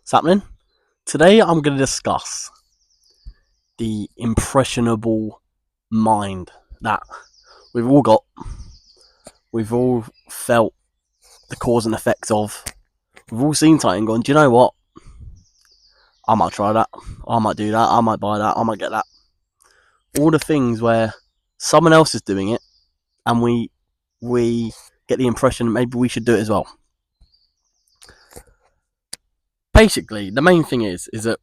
What's happening? Today I'm going to discuss the impressionable mind that we've all got, we've all felt the cause and effects of. We've all seen something and gone, do you know what? I might try that, I might do that, I might buy that, I might get that. All the things where someone else is doing it and we get the impression that maybe we should do it as well. Basically, the main thing is that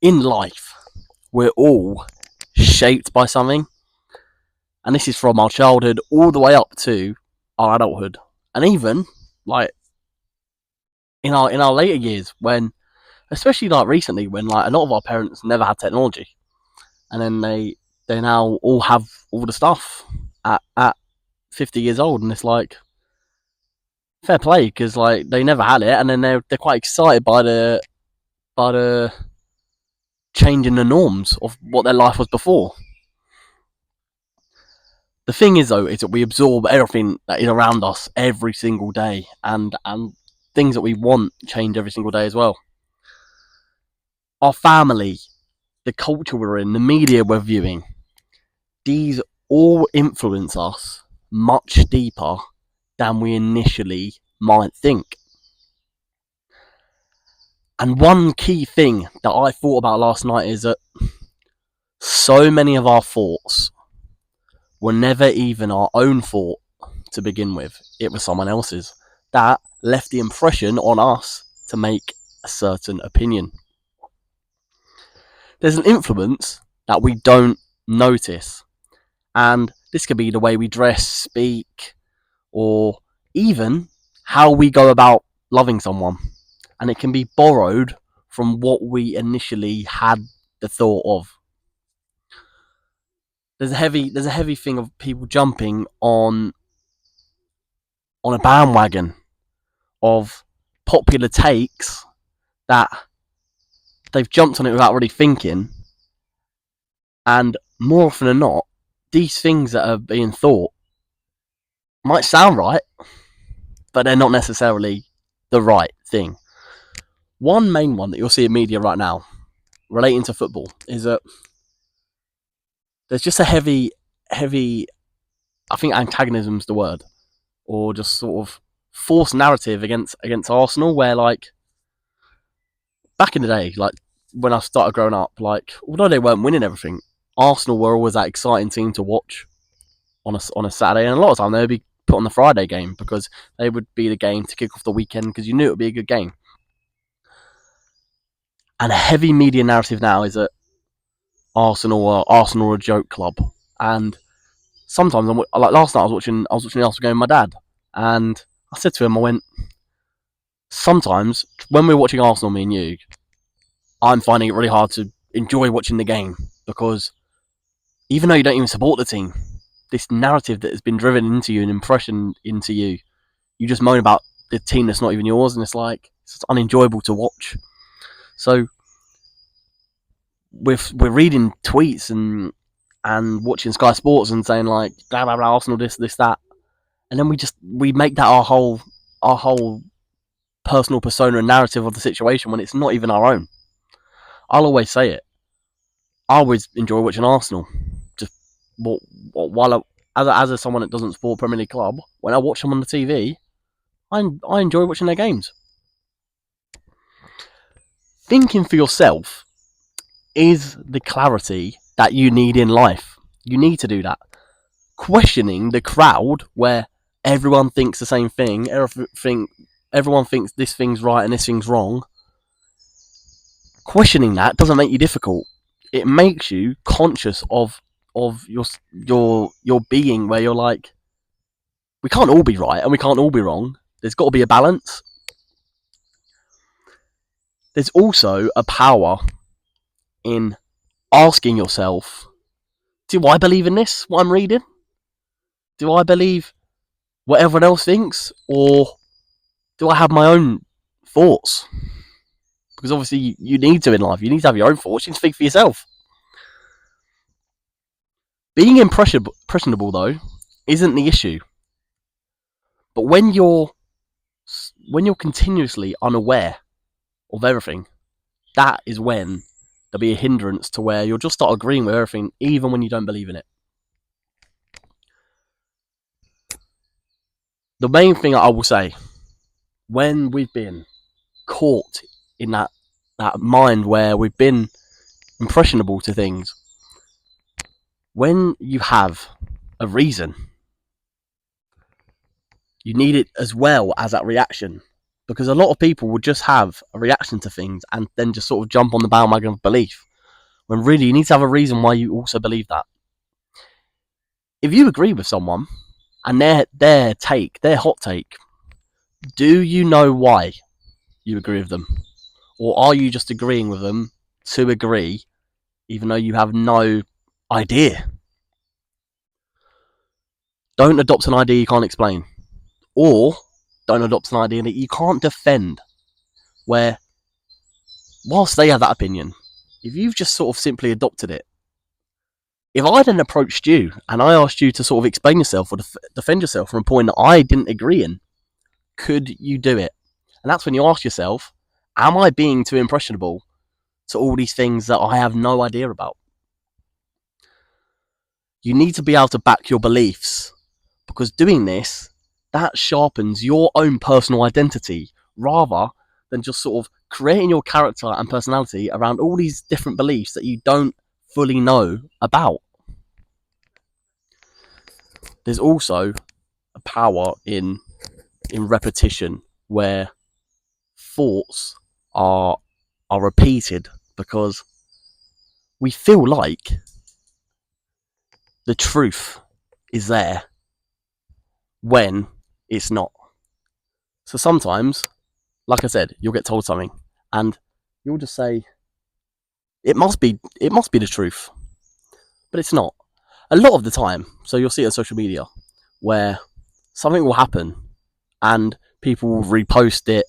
in life, we're all shaped by something, and this is from our childhood all the way up to our adulthood, and even like in our later years, when, especially like recently, when like a lot of our parents never had technology, and then they now all have all the stuff at 50 years old, and it's like fair play, because like they never had it, and then they're quite excited by the change in the norms of what their life was before. The thing is, though, is that we absorb everything that is around us every single day, and things that we want change every single day as well. Our family, the culture we're in, the media we're viewing, these all influence us much deeper than we initially might think. And one key thing that I thought about last night is that so many of our thoughts were never even our own thought to begin with. It was someone else's that left the impression on us to make a certain opinion. There's an influence that we don't notice, and this could be the way we dress, speak, or even how we go about loving someone, and it can be borrowed from what we initially had the thought of. There's a heavy thing of people jumping on a bandwagon of popular takes that they've jumped on it without really thinking, and more often than not, these things that are being thought might sound right, but they're not necessarily the right thing. One main one that you'll see in media right now relating to football is that there's just a heavy, I think antagonism's the word, or just sort of forced narrative against Arsenal, where like back in the day, like when I started growing up, like although they weren't winning everything, Arsenal were always that exciting team to watch on a Saturday, and a lot of the time they would be put on the Friday game because they would be the game to kick off the weekend because you knew it would be a good game. And a heavy media narrative now is that Arsenal are a joke club, and sometimes like last night I was watching the Arsenal game with my dad, and I said to him, I went, sometimes when we're watching Arsenal, me and you, I'm finding it really hard to enjoy watching the game because even though you don't even support the team, this narrative that has been driven into you, an impression into you, you just moan about the team that's not even yours, and it's like it's unenjoyable to watch. So we're reading tweets and watching Sky Sports and saying like blah blah blah Arsenal this that, and then we make that our whole personal persona and narrative of the situation when it's not even our own. I'll always say it. I always enjoy watching Arsenal. Just while as someone that doesn't support Premier League club, when I watch them on the TV, I enjoy watching their games. Thinking for yourself is the clarity that you need in life. You need to do that. Questioning the crowd where everyone thinks the same thing, everyone thinks this thing's right and this thing's wrong. Questioning that doesn't make you difficult. It makes you conscious of your being, where you're like, we can't all be right and we can't all be wrong. There's got to be a balance. There's also a power in asking yourself, do I believe in this, what I'm reading? Do I believe what everyone else thinks? Or do I have my own thoughts? Because obviously you need to in life. You need to have your own thoughts. You need to think for yourself. Being impressionable, though, isn't the issue. But when you're continuously unaware of everything, that is when there'll be a hindrance to where you'll just start agreeing with everything, even when you don't believe in it. The main thing I will say, when we've been caught in that mind where we've been impressionable to things, when you have a reason, you need it as well as that reaction. Because a lot of people will just have a reaction to things and then just sort of jump on the bandwagon of belief, when really you need to have a reason why you also believe that. If you agree with someone and their hot take, do you know why you agree with them? Or are you just agreeing with them to agree, even though you have no idea? Don't adopt an idea you can't explain. Or don't adopt an idea that you can't defend, where, whilst they have that opinion, if you've just sort of simply adopted it, if I then approached you and I asked you to sort of explain yourself or defend yourself from a point that I didn't agree in, could you do it? And that's when you ask yourself, am I being too impressionable to all these things that I have no idea about? You need to be able to back your beliefs, because doing this, that sharpens your own personal identity rather than just sort of creating your character and personality around all these different beliefs that you don't fully know about. There's also a power in repetition, where thoughts are repeated, because we feel like the truth is there when it's not. So sometimes, like I said, you'll get told something and you'll just say, it must be the truth, but it's not. A lot of the time, so you'll see it on social media, where something will happen and people will repost it.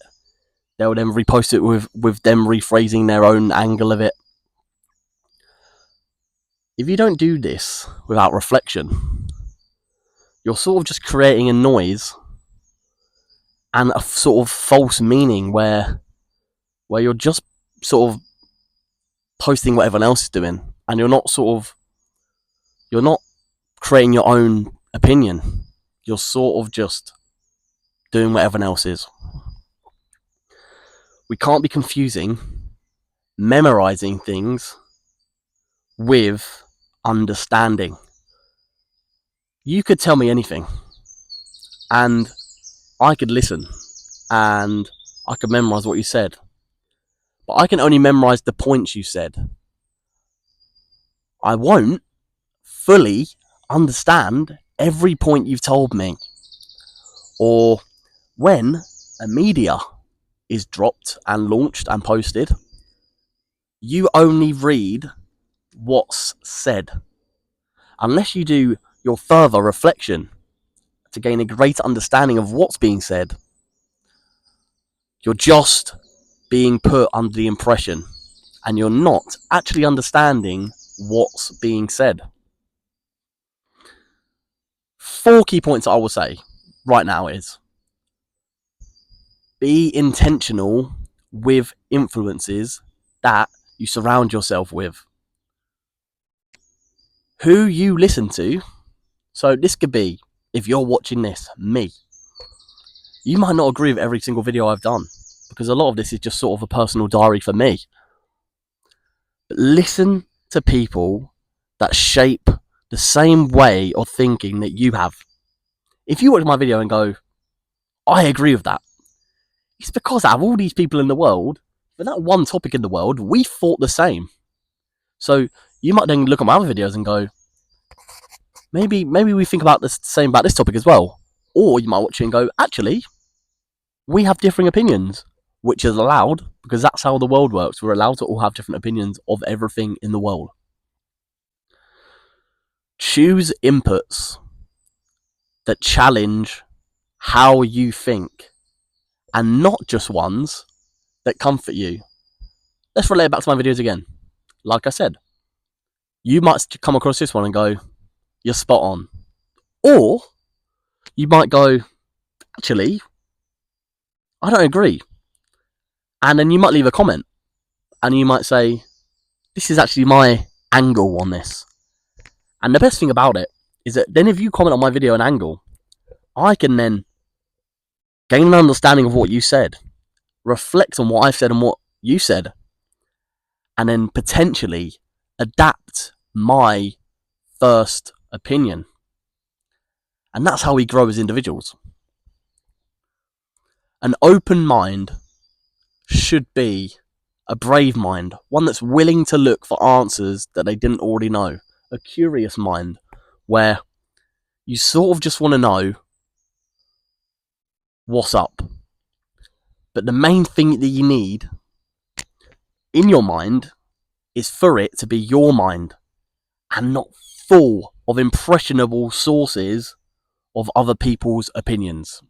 They'll then repost it with them rephrasing their own angle of it. If you don't do this without reflection, you're sort of just creating a noise and a sort of false meaning, where you're just sort of posting what everyone else is doing, and you're not creating your own opinion. You're sort of just doing what everyone else is. We can't be confusing memorizing things with understanding. You could tell me anything and I could listen and I could memorize what you said, but I can only memorize the points you said. I won't fully understand every point you've told me. Or when a media is dropped and launched and posted, you only read what's said. Unless you do your further reflection to gain a greater understanding of what's being said, you're just being put under the impression and you're not actually understanding what's being said. 4 key points that I will say right now is: be intentional with influences that you surround yourself with. Who you listen to. So this could be, if you're watching this, me. You might not agree with every single video I've done, because a lot of this is just sort of a personal diary for me. But listen to people that shape the same way of thinking that you have. If you watch my video and go, I agree with that, it's because out of all these people in the world, for that one topic in the world, we thought the same. So you might then look at my other videos and go, maybe we think about the same about this topic as well. Or you might watch it and go, actually, we have differing opinions, which is allowed, because that's how the world works. We're allowed to all have different opinions of everything in the world. Choose inputs that challenge how you think, and not just ones that comfort you. Let's relate it back to my videos again. Like I said, you might come across this one and go, you're spot on. Or you might go, actually, I don't agree. And then you might leave a comment and you might say, this is actually my angle on this. And the best thing about it is that then if you comment on my video an angle, I can then gain an understanding of what you said, reflect on what I've said and what you said, and then potentially adapt my first opinion. And that's how we grow as individuals. An open mind should be a brave mind, one that's willing to look for answers that they didn't already know. A curious mind where you sort of just want to know what's up. But the main thing that you need in your mind is for it to be your mind and not full of impressionable sources of other people's opinions.